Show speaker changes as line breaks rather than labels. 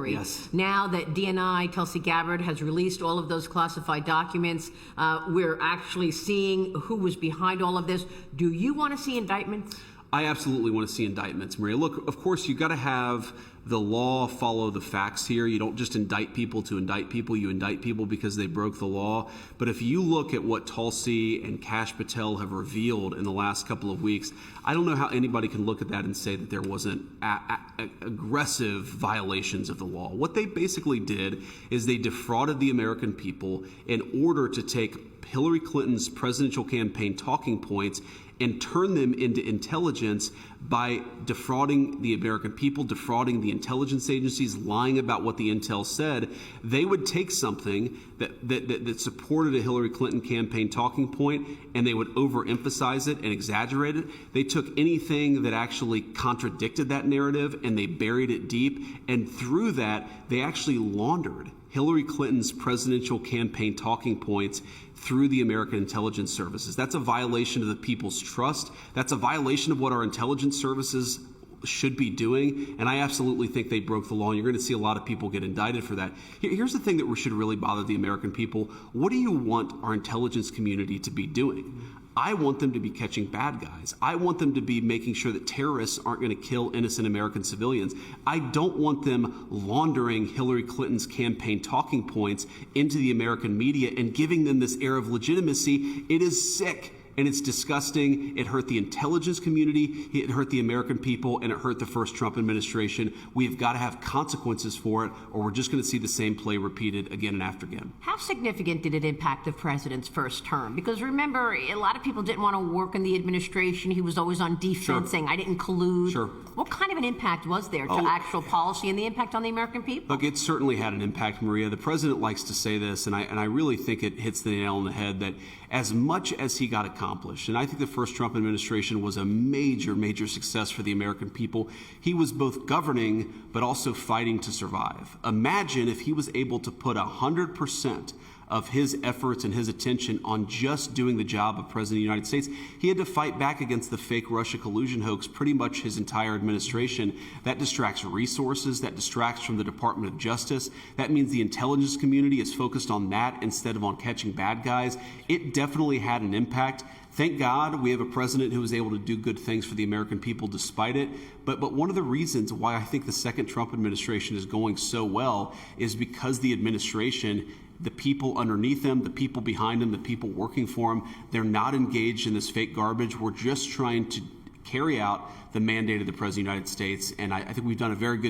story.
Yes.
Now that DNI, Tulsi Gabbard, has released all of those classified documents, we're actually seeing who was behind all of this. Do you want to see indictments?
I absolutely want to see indictments, Maria. Look, of course, you've got to have the law follow the facts here. You don't just indict people to indict people. You indict people because they broke the law. But if you look at what Tulsi and Kash Patel have revealed in the last couple of weeks, I don't know how anybody can look at that and say that there wasn't aggressive violations of the law. What they basically did is they defrauded the American people in order to take Hillary Clinton's presidential campaign talking points and turn them into intelligence by defrauding the American people, defrauding the intelligence agencies, lying about what the intel said. They would take something that supported a Hillary Clinton campaign talking point, and they would overemphasize it and exaggerate it. They took anything that actually contradicted that narrative and they buried it deep, and through that, they actually laundered Hillary Clinton's presidential campaign talking points through the American intelligence services. That's a violation of the people's trust. That's a violation of what our intelligence services should be doing, and I absolutely think they broke the law, and you're going to see a lot of people get indicted for that. Here's the thing that should really bother the American people. What do you want our intelligence community to be doing? I want them to be catching bad guys. I want them to be making sure that terrorists aren't going to kill innocent American civilians. I don't want them laundering Hillary Clinton's campaign talking points into the American media and giving them this air of legitimacy. It is sick. And it's disgusting. It hurt the intelligence community, it hurt the American people, and it hurt the first Trump administration. We've got to have consequences for it, or we're just going to see the same play repeated again and after again.
How significant did it impact the president's first term? Because remember, a lot of people didn't want to work in the administration. He was always on defense, saying, I didn't collude.
Sure.
What kind of an impact was there to actual policy and the impact on the American people?
Look, it certainly had an impact, Maria. The president likes to say this, and I really think it hits the nail on the head, that as much as he got accomplished, and I think the first Trump administration was a major, major success for the American people, he was both governing but also fighting to survive. Imagine if he was able to put 100% of his efforts and his attention on just doing the job of President of the United States. He had to fight back against the fake Russia collusion hoax pretty much his entire administration. That distracts resources, that distracts from the Department of Justice. That means the intelligence community is focused on that instead of on catching bad guys. It definitely had an impact. Thank God we have a president who was able to do good things for the American people despite it. But one of the reasons why I think the second Trump administration is going so well is because the administration, the people underneath them, the people behind them, the people working for them, they're not engaged in this fake garbage. We're just trying to carry out the mandate of the President of the United States, and I think we've done a very good job.